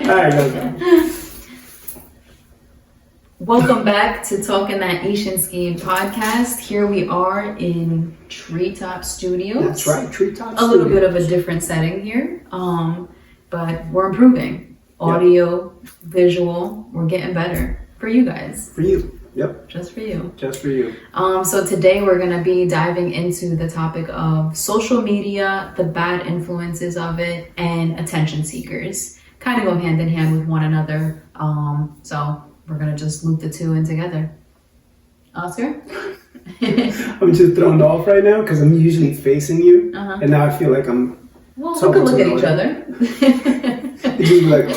right, go. Welcome back to Talking That Ishinsky podcast. Here we are in Treetop Studios. That's right, Treetop Studios. A little bit of a different setting here, but we're improving. Audio, visual, we're getting better for you guys. For you, yep. Just for you. Just for you. So today we're going to be diving into the topic of social media, the bad influences of it, and attention seekers. Kind of go hand in hand with one another. So we're going to just loop the two in together. Oscar? I'm just thrown off right now because I'm usually facing you. And now I feel like I'm Well, we can look at each other. You just be like,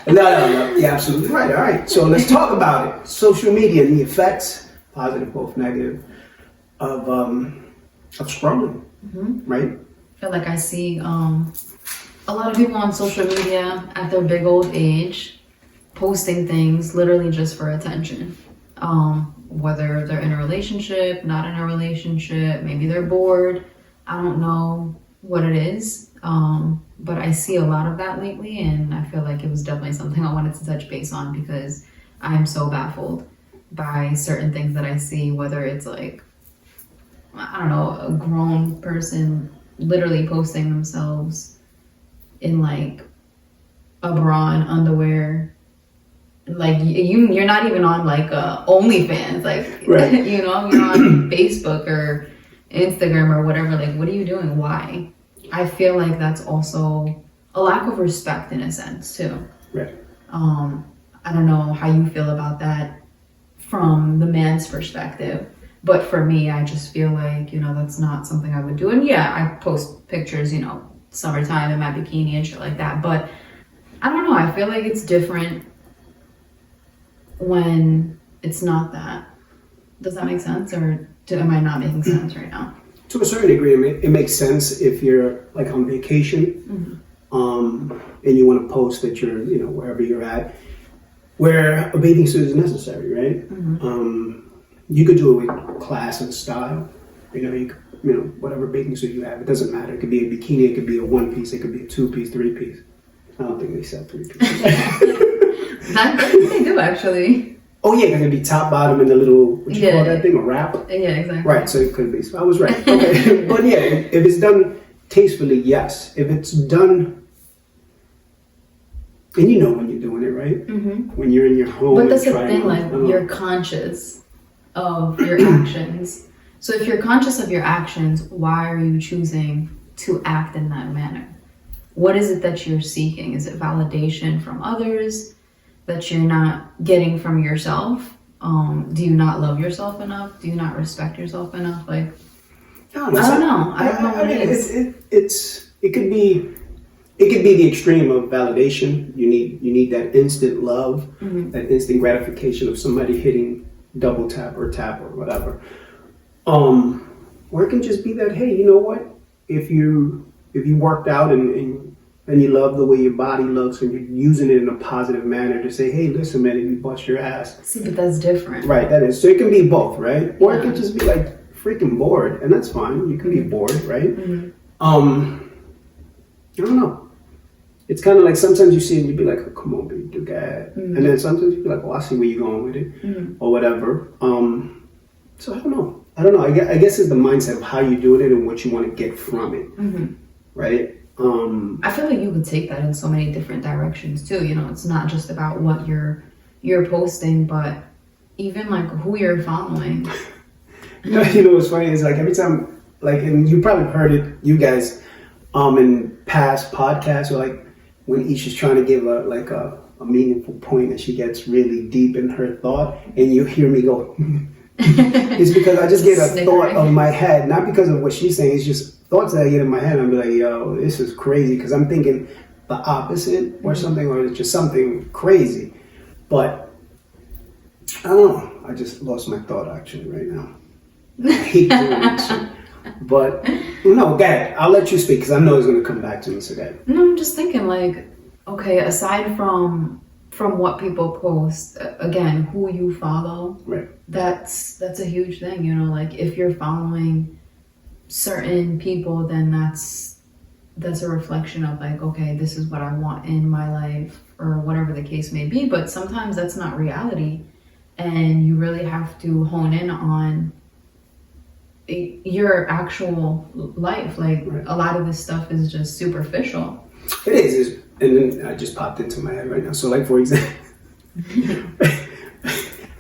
no. You're absolutely right. All right. So let's talk about it. Social media and the effects, positive, both negative, of scrolling, right? I feel like I see a lot of people on social media at their big old age posting things literally just for attention. Whether they're in a relationship, not in a relationship, maybe they're bored. I don't know what it is. But I see a lot of that lately, and I feel like it was definitely something I wanted to touch base on because I'm so baffled by certain things that I see, whether it's like, I don't know, a grown person literally posting themselves in like a bra and underwear. Like you're not even on like OnlyFans, like right. you're on Facebook or Instagram or whatever. Like, what are you doing? Why? I feel like that's also a lack of respect in a sense too. Right. I don't know how you feel about that from the man's perspective, but for me, I just feel like, that's not something I would do. And yeah, I post pictures, summertime in my bikini and shit like that, but I don't know, I feel like it's different when it's not that. Does that make sense, or am I not making sense right now? To a certain degree, it makes sense if you're like on vacation, and you want to post that you're, wherever you're at, where a bathing suit is necessary, right? You could do it with class and style. Whatever bathing suit you have, it doesn't matter. It could be a bikini, it could be a one piece, it could be a two piece, three piece. I don't think they sell three pieces. They do actually. Oh yeah, it could be top, bottom, and the little, what you call that thing, a wrap? Yeah, exactly. Right, so it could be. So I was right. Okay, but yeah, if it's done tastefully, yes. If it's done, and you know when you're doing it, right? When you're in your home. But that's the thing, like, you're conscious of your actions. So if you're conscious of your actions, why are you choosing to act in that manner? What is it that you're seeking? Is it validation from others that you're not getting from yourself? Do you not love yourself enough? Do you not respect yourself enough? Like, I don't know what it is. It could be the extreme of validation. You need that instant love, that instant gratification of somebody hitting double tap or whatever. Or it can just be that, hey, you know what? If you worked out and you love the way your body looks and you're using it in a positive manner to say, hey, listen, man, if you bust your ass. See, but that's different. Right, that is. So it can be both, right? Or it can just be like freaking bored, and that's fine. You can be bored, right? I don't know. It's kind of like sometimes you see it and you be like, oh, come on, baby, do that. And then sometimes you be like, oh, I see where you're going with it, or whatever. So I don't know. I guess it's the mindset of how you do it and what you want to get from it, right? I feel like you could take that in so many different directions too. It's not just about what you're posting, but even like who you're following. What's funny is like every time, like, and you probably heard it, you guys, in past podcasts, or like when Isha's trying to give a meaningful point and she gets really deep in her thought, and you hear me go. It's because I just get a thought of my head, not because of what she's saying. It's just thoughts that I get in my head. I'm like, yo, this is crazy, because I'm thinking the opposite or something, or it's just something crazy. But I don't know. I just lost my thought actually right now. I hate doing this shit. But no, go ahead. I'll let you speak because I know it's going to come back to me. So go ahead. No, I'm just thinking like, okay, aside from what people post, again, who you follow, right? That's a huge thing, Like if you're following certain people, then that's that's a reflection of like, okay, this is what I want in my life or whatever the case may be. But sometimes that's not reality. And you really have to hone in on your actual life. Like a lot of this stuff is just superficial. It is. And then I just popped into my head right now. So like, for example,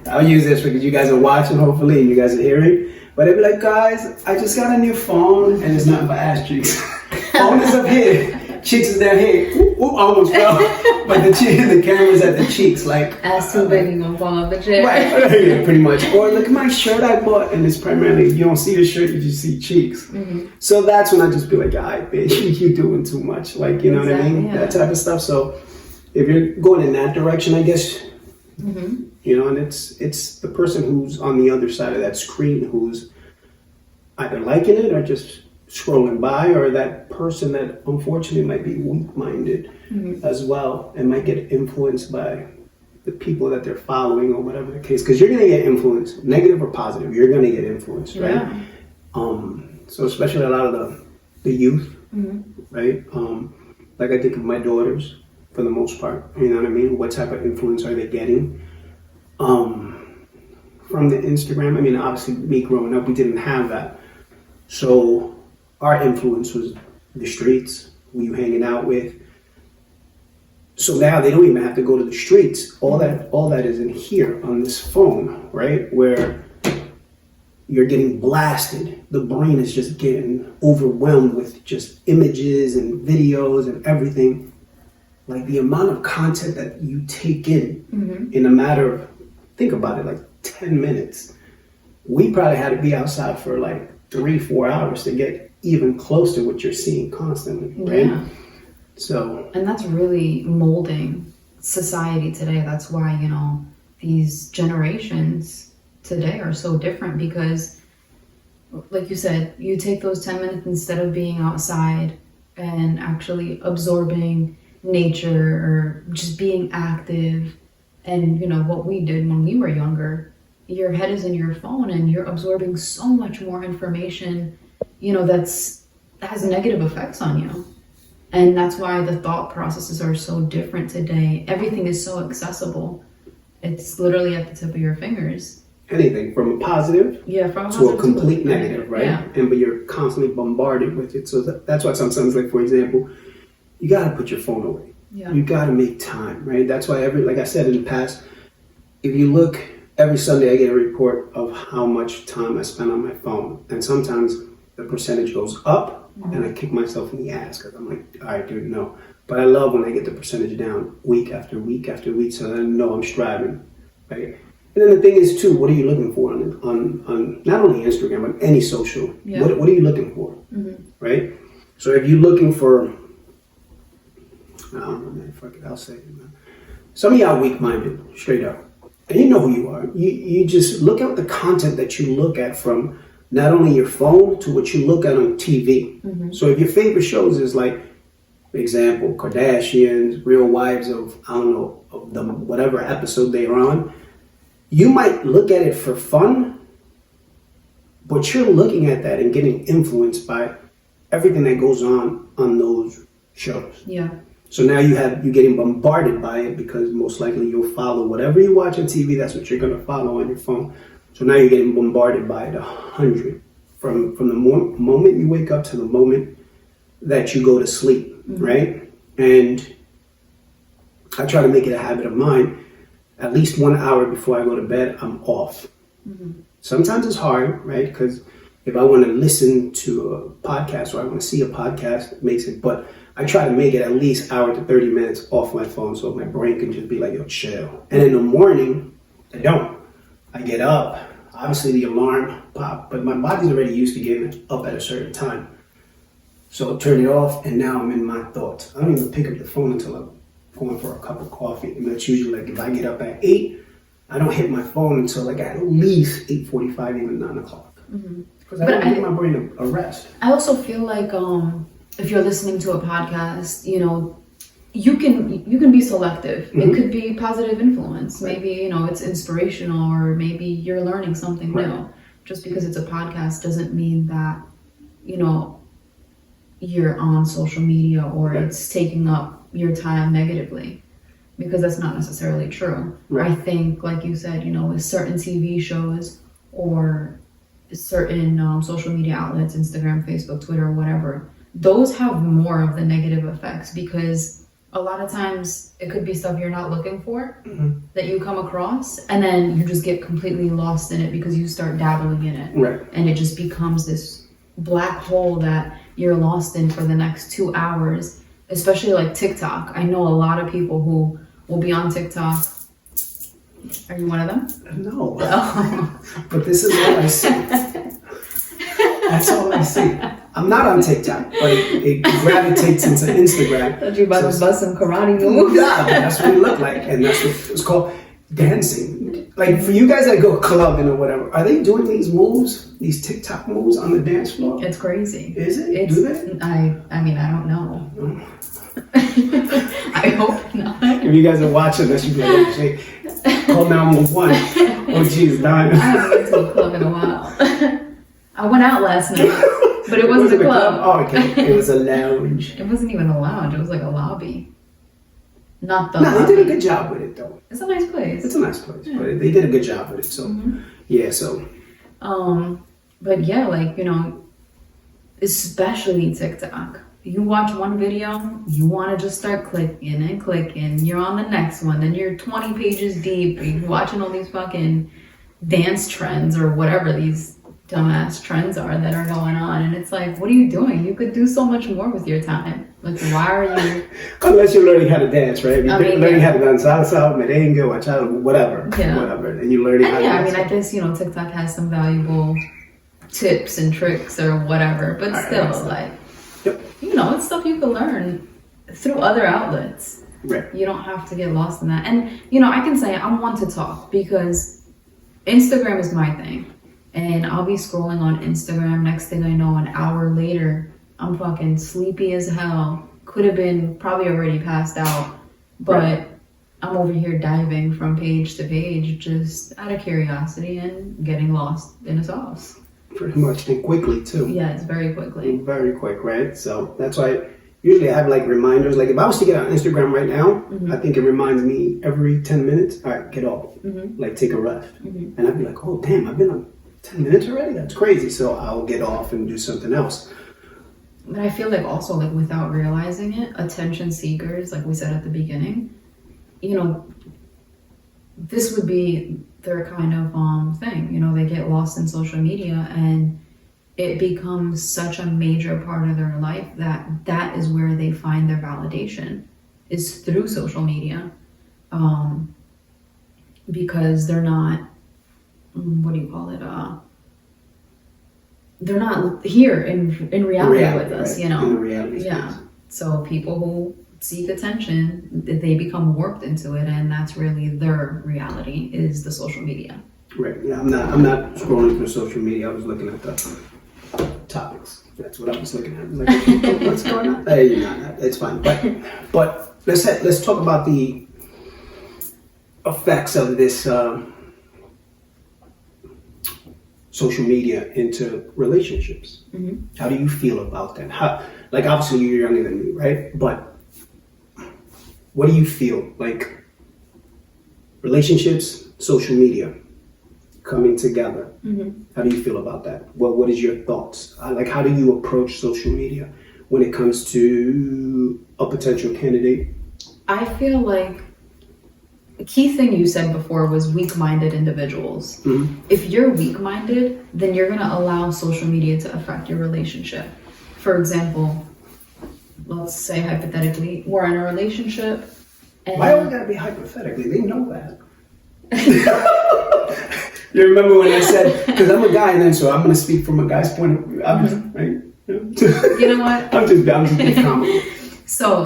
I'll use this because you guys are watching, hopefully, and you guys are hearing. But I'd be like, guys, I just got a new phone, and it's nothing but ass cheeks. Phone is up here, cheeks is down here. Oop, oop, I almost fell. But the camera's at the cheeks, like. Ass too big, you gonna fall off the chair. Right, yeah, pretty much. Or look at my shirt I bought, and it's primarily, you don't see the shirt, you just see cheeks. Mm-hmm. So that's when I just be like, all right, bitch, you doing too much. Like, you know what I mean? Yeah. That type of stuff. So if you're going in that direction, I guess, you know, and it's the person who's on the other side of that screen who's either liking it or just scrolling by, or that person that unfortunately might be weak-minded as well and might get influenced by the people that they're following or whatever the case. Because you're going to get influenced, negative or positive, you're going to get influenced, right? Yeah. So especially a lot of the youth, right? Like I think of my daughters for the most part, you know what I mean? What type of influence are they getting? From the Instagram, I mean, obviously me growing up, we didn't have that. So our influence was the streets, who you hanging out with. So now they don't even have to go to the streets. All that is in here on this phone, right? Where you're getting blasted. The brain is just getting overwhelmed with just images and videos and everything. Like the amount of content that you take in a matter of, think about it, like 10 minutes. We probably had to be outside for like 3-4 hours to get even close to what you're seeing constantly, right? Yeah. So, and that's really molding society today. That's why, you know, these generations today are so different, because like you said, you take those 10 minutes instead of being outside and actually absorbing nature or just being active. And you know what we did when we were younger, your head is in your phone and you're absorbing so much more information, you know, that has negative effects on you. And that's why the thought processes are so different today. Everything is so accessible. It's literally at the tip of your fingers. Anything from a positive to a complete negative, right? Yeah. But you're constantly bombarded with it. So that's why sometimes, like for example, you got to put your phone away. Yeah. You got to make time, right? That's why like I said in the past, if you look, every Sunday I get a report of how much time I spend on my phone. And sometimes the percentage goes up and I kick myself in the ass because I'm like, all right, dude, no. But I love when I get the percentage down week after week after week, so that I know I'm striving, right? And then the thing is too, what are you looking for on not only Instagram, but any social? Yeah. What are you looking for, right? So if you're looking for, I don't know, man, fuck it, I'll say it, man. Some of y'all weak-minded, straight up. And you know who you are. You just look at the content that you look at from not only your phone to what you look at on TV. So if your favorite shows is like, for example, Kardashians, Real Wives of, I don't know, of the whatever episode they're on, you might look at it for fun, but you're looking at that and getting influenced by everything that goes on those shows. Yeah. So now you're getting bombarded by it because most likely you'll follow whatever you watch on TV. That's what you're going to follow on your phone. So now you're getting bombarded by it 100 from the moment you wake up to the moment that you go to sleep, right? And I try to make it a habit of mine. At least 1 hour before I go to bed, I'm off. Sometimes it's hard, right? Because if I want to listen to a podcast or I want to see a podcast, it makes it. But I try to make it at least hour to 30 minutes off my phone so my brain can just be like, yo, chill. And in the morning, I don't. I get up. Obviously, the alarm pop, but my body's already used to getting up at a certain time. So I turn it off, and now I'm in my thoughts. I don't even pick up the phone until I'm going for a cup of coffee. And that's usually like if I get up at 8, I don't hit my phone until like at least 8:45, even 9 o'clock. Because I don't give my brain a rest. I also feel like if you're listening to a podcast, you know, you can be selective. It could be positive influence. Right. Maybe, you know, it's inspirational, or maybe you're learning something new. Just because it's a podcast doesn't mean that, you know, you're on social media or Right. it's taking up your time negatively, because that's not necessarily true. Right. I think, like you said, with certain TV shows or certain social media outlets, Instagram, Facebook, Twitter, whatever, those have more of the negative effects, because a lot of times it could be stuff you're not looking for that you come across, and then you just get completely lost in it because you start dabbling in it. Right. And it just becomes this black hole that you're lost in for the next 2 hours, especially like TikTok. I know a lot of people who will be on TikTok. Are you one of them? No. Oh. But this is all I see. That's all I see. I'm not on TikTok, but it gravitates into Instagram. Thought you about to So- bust some karate moves. Yeah, that's what it looked like, and that's what it's called, dancing. Like for you guys that go clubbing or whatever, are they doing these moves, these TikTok moves on the dance floor? It's crazy. Is it? Do they? I mean, I don't know. I hope not. If you guys are watching this, you be like, "Hey, call 911." Oh, geez, I dying. haven't been to a club in a while. I went out last night, but it wasn't a club. Oh, okay. It was a lounge. It wasn't even a lounge. It was like a lobby. Not the No, they lobby. did a good job with it, though. It's a nice place. It's a nice place, but they did a good job with it. So, yeah. So, But yeah, like, especially TikTok. You watch one video, you want to just start clicking and clicking. You're on the next one, then you're 20 pages deep. You're watching all these fucking dance trends or whatever these dumbass trends are that are going on. And it's like, what are you doing? You could do so much more with your time. Like, why are you... unless you're learning how to dance, right? If you're I mean, learning yeah. how to dance salsa, merengue, bachata, whatever, Yeah. whatever, and you're learning how And to yeah, I dance. mean, I guess, TikTok has some valuable tips and tricks or whatever, but Alright, still, so- like, Yep. it's stuff you can learn through other outlets. Right. You don't have to get lost in that. And, I can say I'm one to talk because Instagram is my thing. And I'll be scrolling on Instagram. Next thing I know, an hour later, I'm fucking sleepy as hell. Could have been probably already passed out. But Right. I'm over here diving from page to page just out of curiosity and getting lost in a sauce. Pretty much, and quickly too. Yeah, it's very quickly. Very quick, right? So that's why usually I have like reminders. Like if I was to get on Instagram right now, I think it reminds me every 10 minutes. All right, get off. Like take a rest, and I'd be like, oh damn, I've been on 10 minutes already. That's crazy. So I'll get off and do something else. But I feel like also, like, without realizing it, attention seekers, like we said at the beginning, this would be their kind of thing. They get lost in social media and it becomes such a major part of their life that is where they find their validation, is through social media. Because they're not, what do you call it? They're not here in reality with us, right? In the reality space. Yeah. So people who seek attention, they become warped into it, and that's really their reality, is the social media. Right. Yeah. I'm not scrolling through social media. I was looking at the topics. That's what I was looking at. I was like, okay, what's going on? Hey, it's fine. But let's talk about the effects of this social media into relationships. How do you feel about that? Like obviously you're younger than me, right? But what do you feel like relationships, social media coming together? How do you feel about that? What is your thoughts? Like how do you approach social media when it comes to a potential candidate? I feel like the key thing you said before was weak-minded individuals. If you're weak-minded, then you're going to allow social media to affect your relationship. For example, let's say hypothetically, we're in a relationship. And Why always gotta be hypothetically? They know that. You remember when I said, because I'm a guy, and then so I'm gonna speak from a guy's point of view, right? You know what? I'm just being comical. So,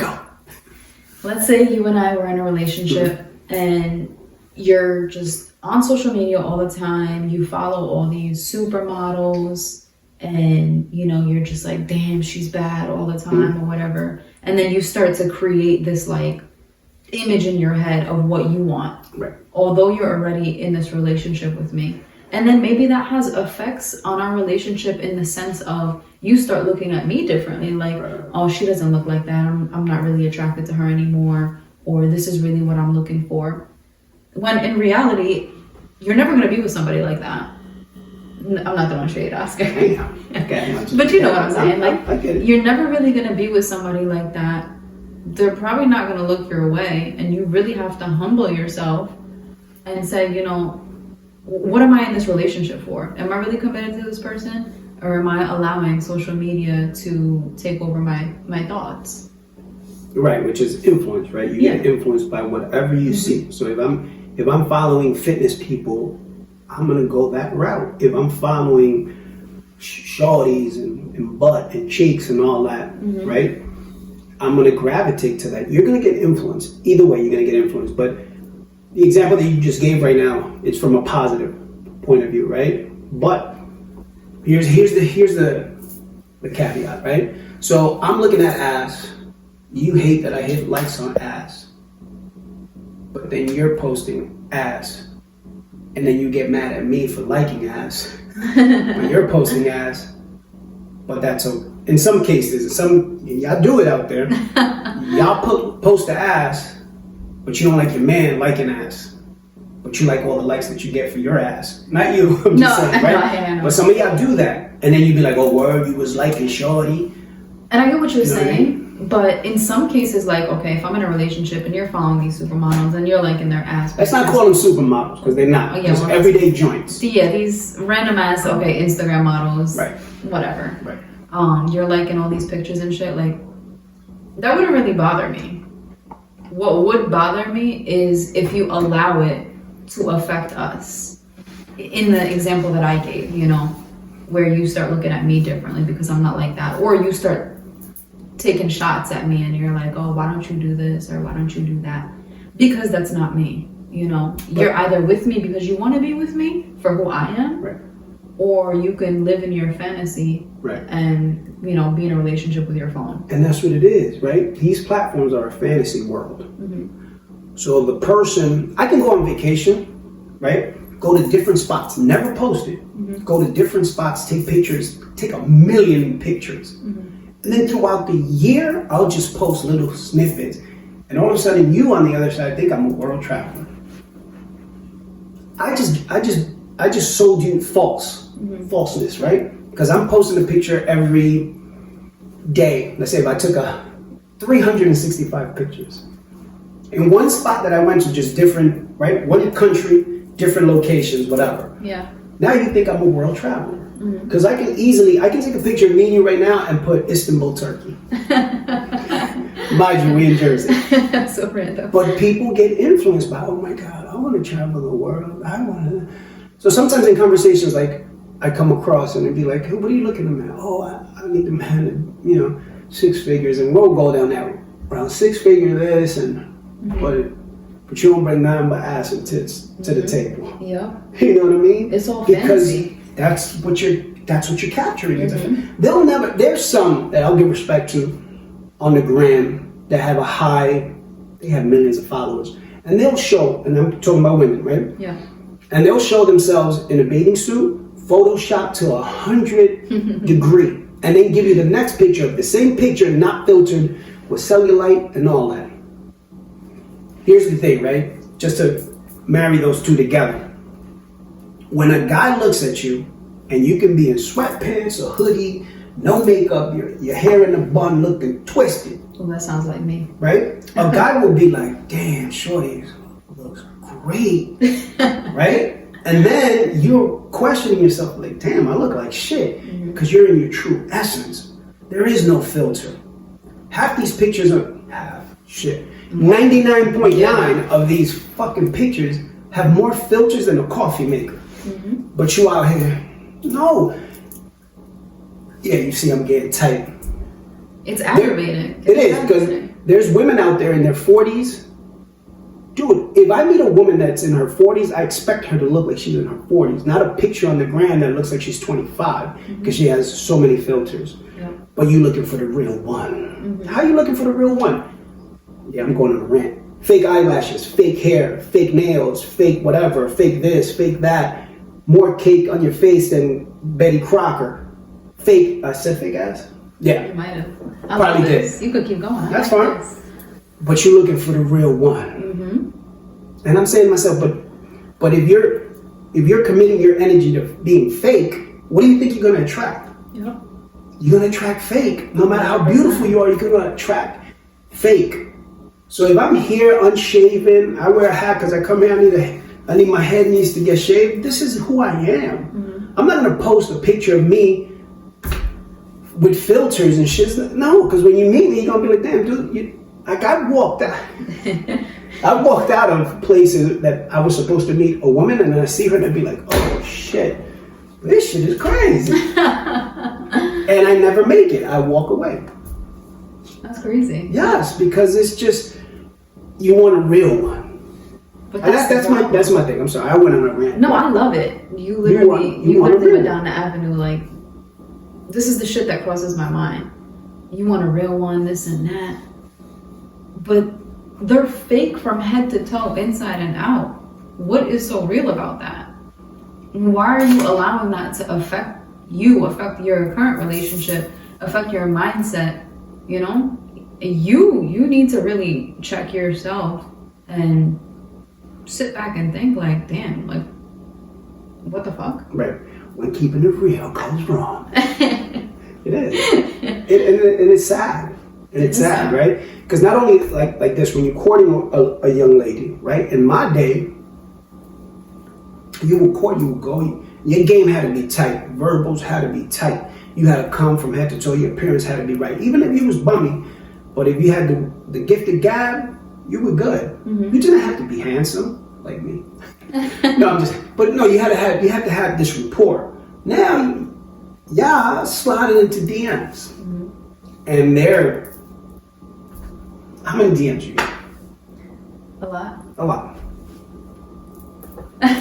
let's say you and I were in a relationship and you're just on social media all the time. You follow all these supermodels and, you're just like, damn, she's bad all the time or whatever. And then you start to create this like image in your head of what you want. Right. Although you're already in this relationship with me. And then maybe that has effects on our relationship in the sense of you start looking at me differently. Like, oh, she doesn't look like that. I'm not really attracted to her anymore. Or this is really what I'm looking for. When in reality, you're never going to be with somebody like that. I'm not throwing shade, Oscar. Okay. But you know what I'm saying. Like, I get it. you're never really going to be with somebody like that. They're probably not going to look your way. And you really have to humble yourself and say, you know, what am I in this relationship for? Am I really committed to this person? Or am I allowing social media to take over my thoughts? Right, which is influence, right? You get influenced by whatever you see. So if I'm following fitness people, I'm gonna go that route. If I'm following shorties and butt and cheeks and all that, right? I'm gonna gravitate to that. You're gonna get influenced. Either way, you're gonna get influenced. But the example that you just gave right now, it's from a positive point of view, right? But here's the caveat, right? So I'm looking at ass. You hate that I hit likes on ass, but then you're posting ass, and then you get mad at me for liking ass when you're posting ass. But that's in some cases, y'all do it out there. Y'all post the ass, but you don't like your man liking ass. But you like all the likes that you get for your ass. Not you, I'm just saying, right? No. But some of y'all do that, and then you be like, "Oh, word, you was liking shorty." And I get what you're saying. What I mean? But in some cases, like, okay, if I'm in a relationship and you're following these supermodels and you're liking their ass. Let's not call them supermodels because they're not. Oh, yeah, Just everyday joints. Yeah, these random ass, okay, Instagram models. Right. Whatever. Right. You're liking all these pictures and shit. Like, that wouldn't really bother me. What would bother me is if you allow it to affect us. In the example that I gave, you know, where you start looking at me differently because I'm not like that. Or you start taking shots at me and you're like, oh, why don't you do this or why don't you do that? Because that's not me, you know. You're either with me because you want to be with me for who I am, right, or you can live in your fantasy, right, and, you know, be in a relationship with your phone. And that's what it is, right? These platforms are a fantasy world. So the person, I can go on vacation, right? Go to different spots, never post it. Go to different spots, take pictures, take 1 million pictures. And then throughout the year, I'll just post little snippets. And all of a sudden, you on the other side think I'm a world traveler. I just sold you falseness, right? Because I'm posting a picture every day. Let's say if I took 365 pictures. In one spot that I went to, just different, right? One country, different locations, whatever. Yeah. Now you think I'm a world traveler. Because I can take a picture of me and you right now and put Istanbul, Turkey. Mind you, we in Jersey. So random. But people get influenced by, oh my God, I want to travel the world. I want to. So sometimes in conversations, like, I come across and it'd be like, hey, what are you looking at, man? Oh, I need a man, you know, 6 figures. And we'll go down that around 6 figure this and, but you don't bring nothing but ass and tits to the table. Yeah. You know what I mean? It's all because fantasy. That's what you're capturing. They'll never. There's some that I'll give respect to on the gram that have they have millions of followers, and they'll show. And I'm talking about women, right? Yeah. And they'll show themselves in a bathing suit, photoshopped to 100 degree, and then give you the next picture of the same picture, not filtered with cellulite and all that. Here's the thing, right? Just to marry those two together. When a guy looks at you and you can be in sweatpants or hoodie, no makeup, your hair in a bun looking twisted. Well, that sounds like me. Right? A guy will be like, damn, shorty looks great. Right? And then you're questioning yourself like, damn, I look like shit. Because you're in your true essence. There is no filter. Half these pictures are 99.9 of these fucking pictures have more filters than a coffee maker. But you out here, no. Yeah, you see I'm getting tight. It's aggravating. It is, because there's women out there in their 40s. Dude, if I meet a woman that's in her 40s, I expect her to look like she's in her 40s. Not a picture on the gram that looks like she's 25, because she has so many filters. Yep. But you looking for the real one. How you looking for the real one? Yeah, I'm going on a rant. Fake eyelashes, fake hair, fake nails, fake whatever, fake this, fake that. more cake on your face than Betty Crocker. Fake, I said fake ass? Yeah. You might have. Probably did. You could keep going. That's fine. But you're looking for the real one. And I'm saying to myself, but if you're committing your energy to being fake, what do you think you're gonna attract? Yep. You're gonna attract fake. No matter how beautiful you are, you're gonna attract fake. So if I'm here unshaven, I wear a hat because I come here, I need my head needs to get shaved. This is who I am. I'm not gonna post a picture of me with filters and shit. No, because when you meet me, you're gonna be like, damn, dude, I walked out. I walked out of places that I was supposed to meet a woman, and then I see her and I'd be like, oh shit, this shit is crazy. And I never make it. I walk away. That's crazy. Yes, because it's just, you want a real one. But And that's my thing. I'm sorry, I went on a rant. No, I love it. You literally want a went real down the avenue like, this is the shit that crosses my mind. You want a real one, this and that. But they're fake from head to toe, inside and out. What is so real about that? Why are you allowing that to affect you, affect your current relationship, affect your mindset? You know, you need to really check yourself and sit back and think like, damn, like, what the fuck? Right. When keeping it real goes wrong. It is. And it's sad. And it's sad, right? Because not only like this, when you're courting a young lady, right? In my day, you would court, you would go, your game had to be tight. Verbals had to be tight. You had to come from head to toe. Your appearance had to be right. Even if you was bummy, but if you had the gifted gab, you were good. You didn't have to be handsome like me. But you had to have this rapport. Now, y'all sliding into DMs. And they're, how many DMs you get? A lot. A lot.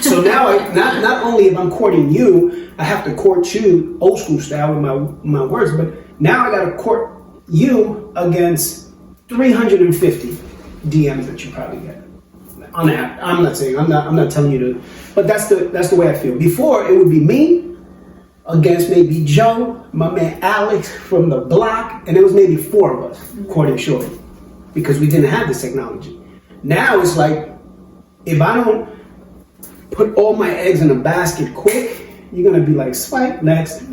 So now, not only if I'm courting you, I have to court you old school style with my words, but now I got to court you against 350 DMs that you probably get on that. I'm not saying I'm not telling you to, but that's the way I feel. Before it would be me against maybe Joe, my man Alex from the block, and it was maybe 4 of us courting shorty because we didn't have this technology. Now it's like, if I don't put all my eggs in a basket quick, you're gonna be like, swipe next.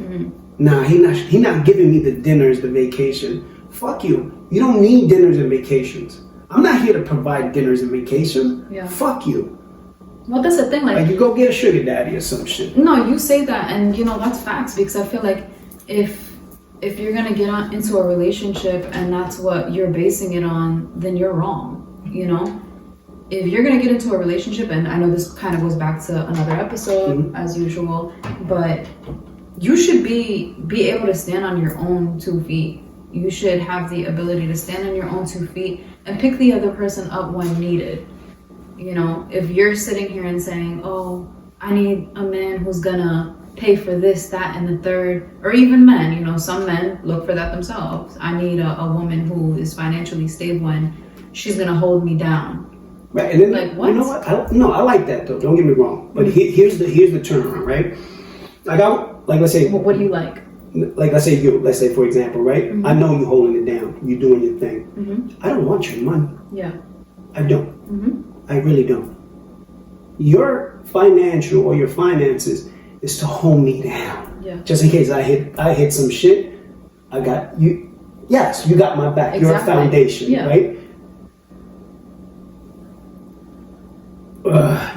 Nah, he not giving me the dinners, the vacation. Fuck you. You don't need dinners and vacations. I'm not here to provide dinners and vacations. Yeah. Fuck you. Well, that's the thing, Like you go get a sugar daddy or some shit. No, you say that, and you know that's facts, because I feel like if you're gonna get into a relationship and that's what you're basing it on, then you're wrong. You know, if you're gonna get into a relationship, and I know this kind of goes back to another episode as usual, but you should be able to stand on your own 2 feet. You should have the ability to stand on your own 2 feet and pick the other person up when needed. You know, if you're sitting here and saying, oh, I need a man who's gonna pay for this, that, and the third, or even men, you know, some men look for that themselves. I need a woman who is financially stable and she's gonna hold me down. Right, and then, like, what? You know what? I like that though. Don't get me wrong. But here's the turnaround, right? Let's say. What do you like? Like let's say for example, right? I know you holding it down. You doing your thing. I don't want your money. Yeah. I don't. I really don't. Your financial or your finances is to hold me down. Yeah. Just in case I hit some shit, I got you. Yes, you got my back. Exactly. You're a foundation, right?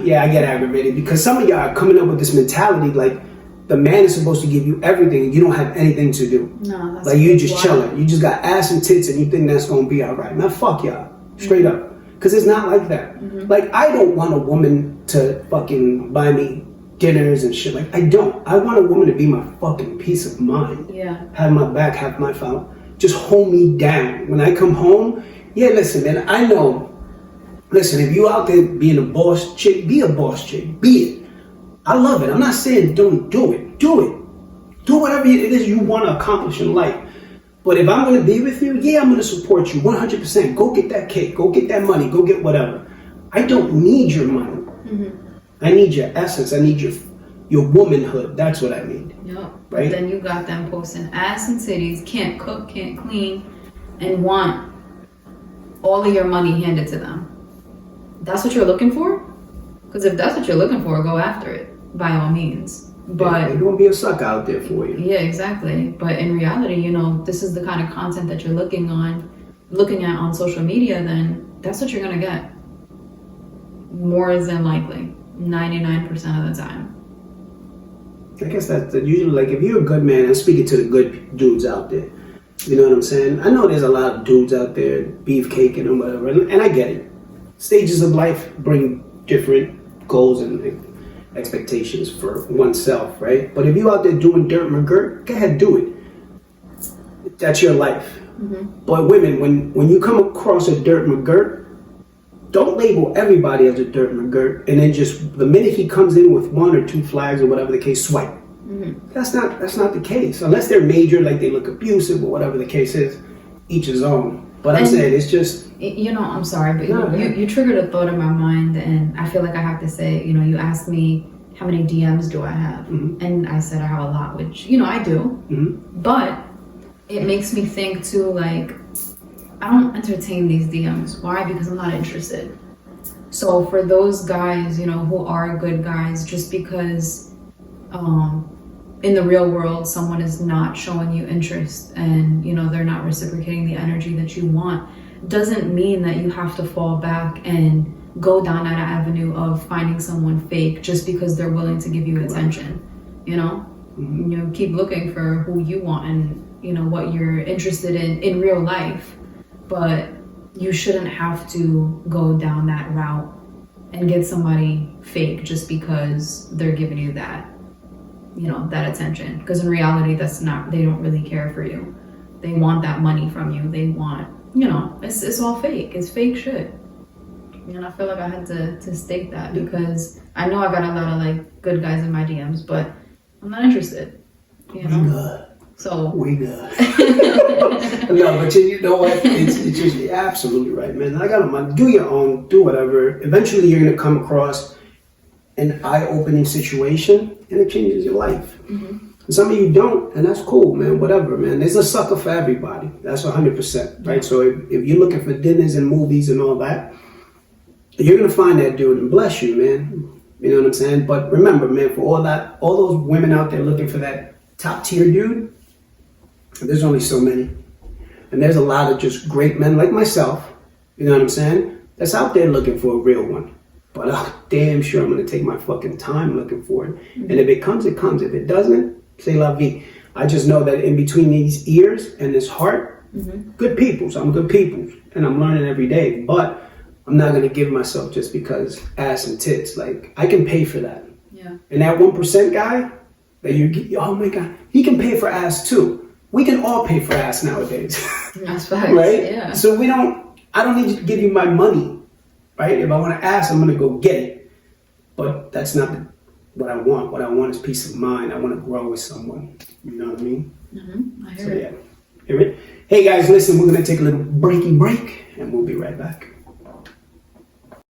Yeah, I get aggravated because some of y'all are coming up with this mentality like the man is supposed to give you everything and you don't have anything to do. No, that's like you just chilling. You just got ass and tits and you think that's gonna be alright. Man, fuck y'all. Straight up. Because it's not like that. Like, I don't want a woman to fucking buy me dinners and shit. Like, I don't. I want a woman to be my fucking peace of mind. Yeah. Have my back, have my phone. Just hold me down. When I come home, yeah, listen, man, I know. Listen, if you out there being a boss chick, be a boss chick. Be it. I love it. I'm not saying don't do it. Do it. Do whatever it is you want to accomplish in life. But if I'm going to be with you, yeah, I'm going to support you 100%. Go get that cake. Go get that money. Go get whatever. I don't need your money. I need your essence. I need your womanhood. That's what I mean. Yep. Right? Then you got them posting ass and titties, can't cook, can't clean, and want all of your money handed to them. That's what you're looking for? Because if that's what you're looking for, go after it by all means. But there's gonna be a sucker out there for you. Yeah, exactly. But in reality, you know, this is the kind of content that you're looking at on social media, then that's what you're gonna get. More than likely. 99% of the time. I guess that's usually, like, if you're a good man, I'm speaking to the good dudes out there. You know what I'm saying? I know there's a lot of dudes out there beefcaking and whatever, and I get it. Stages of life bring different goals and expectations for oneself, right? But if you out there doing dirt McGirt, go ahead, do it. That's your life. Mm-hmm. But women, when you come across a dirt McGirt, don't label everybody as a dirt McGirt, and then just the minute he comes in with 1 or 2 flags or whatever the case, swipe. Mm-hmm. That's not the case. Unless they're major, like they look abusive or whatever the case is, each his own. But I'm saying it's just... You know, I'm sorry, but you triggered a thought in my mind, and I feel like I have to say, you know, you asked me how many DMs do I have? Mm-hmm. And I said I have a lot, which, you know, I do. Mm-hmm. But it makes me think too, like, I don't entertain these DMs. Why? Because I'm not interested. So for those guys, you know, who are good guys, just because in the real world someone is not showing you interest and, you know, they're not reciprocating the energy that you want, doesn't mean that you have to fall back and go down that avenue of finding someone fake just because they're willing to give you attention. You know? Mm-hmm. You know, keep looking for who you want and, you know, what you're interested in real life. But you shouldn't have to go down that route and get somebody fake just because they're giving you that, you know, that attention. Because in reality, that's not, they don't really care for you. They want that money from you. They want, you know, it's all fake. It's fake shit. And I feel like I had to state that because I know I got a lot of like good guys in my DMs, but I'm not interested. You know? We good. So we good. No, but you know what? It's just, you're absolutely right, man. I got to do your own, do whatever. Eventually, you're gonna come across an eye-opening situation, and it changes your life. Mm-hmm. And some of you don't, and that's cool, man. Whatever, man. There's a sucker for everybody. That's 100%, right? So if you're looking for dinners and movies and all that, you're gonna find that dude, and bless you, man. You know what I'm saying? But remember, man, for all those women out there looking for that top tier dude, there's only so many. And there's a lot of just great men like myself, you know what I'm saying, that's out there looking for a real one. But I'm damn sure I'm going to take my fucking time looking for it. Mm-hmm. And if it comes, it comes. If it doesn't, say la vie. I just know that in between these ears and this heart, mm-hmm. good people. So I'm good people. And I'm learning every day. But I'm not going to give myself just because ass and tits. Like, I can pay for that. Yeah. And that 1% guy, that you, oh my God, he can pay for ass too. We can all pay for ass nowadays. That's facts. Right? Yeah. So I don't need to give you my money, right? If I want to ask, I'm going to go get it. But that's not what I want. What I want is peace of mind. I want to grow with someone. You know what I mean? Mm-hmm. I hear it. Yeah. Hear it? Hey guys, listen, we're going to take a little break, and we'll be right back.